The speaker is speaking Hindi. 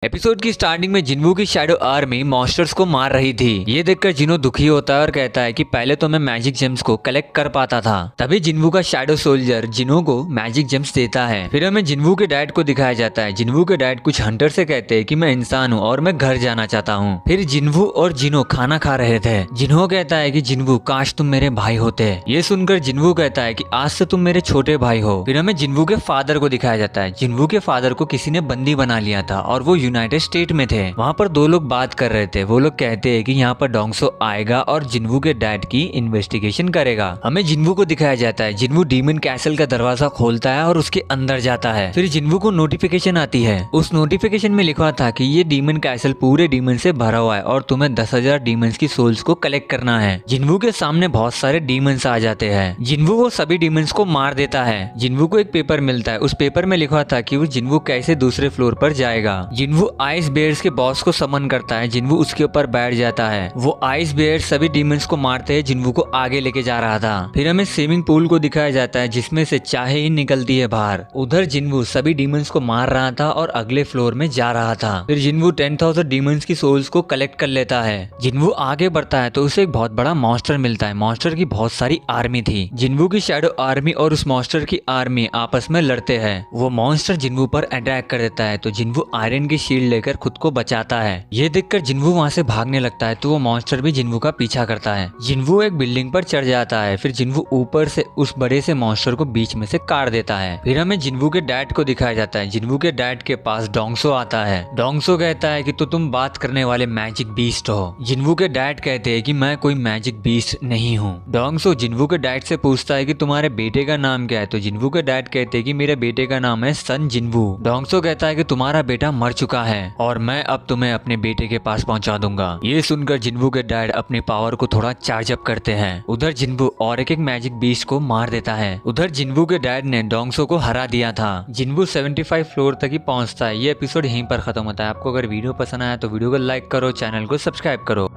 एपिसोड की स्टार्टिंग में जिन्वू की शैडो आर्मी मॉन्स्टर्स को मार रही थी। ये देखकर जिनो दुखी होता है और कहता है कि पहले तो मैं मैजिक जेम्स को कलेक्ट कर पाता था। तभी जिन्वू का शैडो सोल्जर जिनो को मैजिक जेम्स देता है। फिर हमें जिन्वू के डैड को दिखाया जाता है। जिन्वू के डैड कुछ हंटर से कहते हैं कि मैं इंसान हूँ और मैं घर जाना चाहता हूँ। फिर जिन्वू और जिनो खाना खा रहे थे। जिन्हो कहता है कि जिन्वू काश तुम मेरे भाई होते। ये सुनकर जिन्वू कहता है कि आज से तुम मेरे छोटे भाई हो। फिर हमें जिन्वू के फादर को दिखाया जाता है। जिन्वू के फादर को किसी ने बंदी बना लिया था और वो यूनाइटेड स्टेट में थे। वहाँ पर दो लोग बात कर रहे थे। वो लोग कहते हैं कि यहाँ पर डोंगसो आएगा और जिन्वू के डैड की इन्वेस्टिगेशन करेगा। हमें जिन्वू को दिखाया जाता है। जिन्वू डीमन कैसल का दरवाजा खोलता है और उसके अंदर जाता है। फिर जिन्वू को नोटिफिकेशन आती है। उस नोटिफिकेशन में लिखा था कि ये डीमन कैसल पूरे डीमन से भरा हुआ है और तुम्हें 10,000 डीमंस की सोल्स को कलेक्ट करना है। जिन्वू के सामने बहुत सारे डीमंस आ जाते हैं। जिन्वू वो सभी डीमंस को मार देता है। जिन्वू को एक पेपर मिलता है। उस पेपर में लिखा था कि वो जिन्वू कैसे दूसरे फ्लोर पर जाएगा। जिन्वू आइस बेयर्स के बॉस को समन करता है। जिन्वू उसके ऊपर बैठ जाता है। वो आइस बेयर्स सभी डीमंस को मारते हैं। जिन्वू को आगे लेके जा रहा था। फिर हमें स्विमिंग पूल को दिखाया जाता है जिसमें से चाहे ही निकलती है बाहर। उधर जिन्वू सभी डीमंस को मार रहा था और अगले फ्लोर में जा रहा था। फिर जिन्वू 10,000 डीमंस की सोल्स को कलेक्ट कर लेता है। जिन्वू आगे बढ़ता है तो उसे एक बहुत बड़ा मॉन्स्टर मिलता है। मॉन्स्टर की बहुत सारी आर्मी थी। जिन्वू की शैडो आर्मी और उस मॉन्स्टर की आर्मी आपस में लड़ते हैं। वो मॉन्स्टर जिन्वू पर अटैक कर देता है तो जिन्वू आयरन की शील्ड लेकर खुद को बचाता है। ये देखकर जिन्वू वहाँ से भागने लगता है तो वो मॉन्स्टर भी जिन्वू का पीछा करता है। जिन्वू एक बिल्डिंग पर चढ़ जाता है। फिर जिन्वू ऊपर से उस बड़े से मॉन्स्टर को बीच में से काट देता है। फिर हमें जिन्वू के डैड को दिखाया जाता है। जिन्वू के डैड के पास डोंगसो आता है। डोंगसो कहता है कि तो तुम बात करने वाले मैजिक बीस्ट हो। जिन्वू के डैड कहते हैं कि मैं कोई मैजिक बीस्ट नहीं हूँ। डोंगसो जिन्वू के डैड से पूछता है कि तुम्हारे बेटे का नाम क्या है। तो जिन्वू के डैड कहते हैं कि मेरे बेटे का नाम है सन जिन्वू। डोंगसो कहता है कि तुम्हारा बेटा मर चुका है और मैं अब तुम्हें अपने बेटे के पास पहुंचा दूंगा। ये सुनकर जिन्वू के डैड अपनी पावर को थोड़ा चार्ज अप करते हैं। उधर जिन्वू और एक मैजिक बीस्ट को मार देता है। उधर जिन्वू के डैड ने डोंगसो को हरा दिया था। जिन्वू 75 फ्लोर तक ही पहुंचता है। ये एपिसोड यहीं पर खत्म होता है। आपको अगर वीडियो पसंद आया तो वीडियो को लाइक करो, चैनल को सब्सक्राइब करो।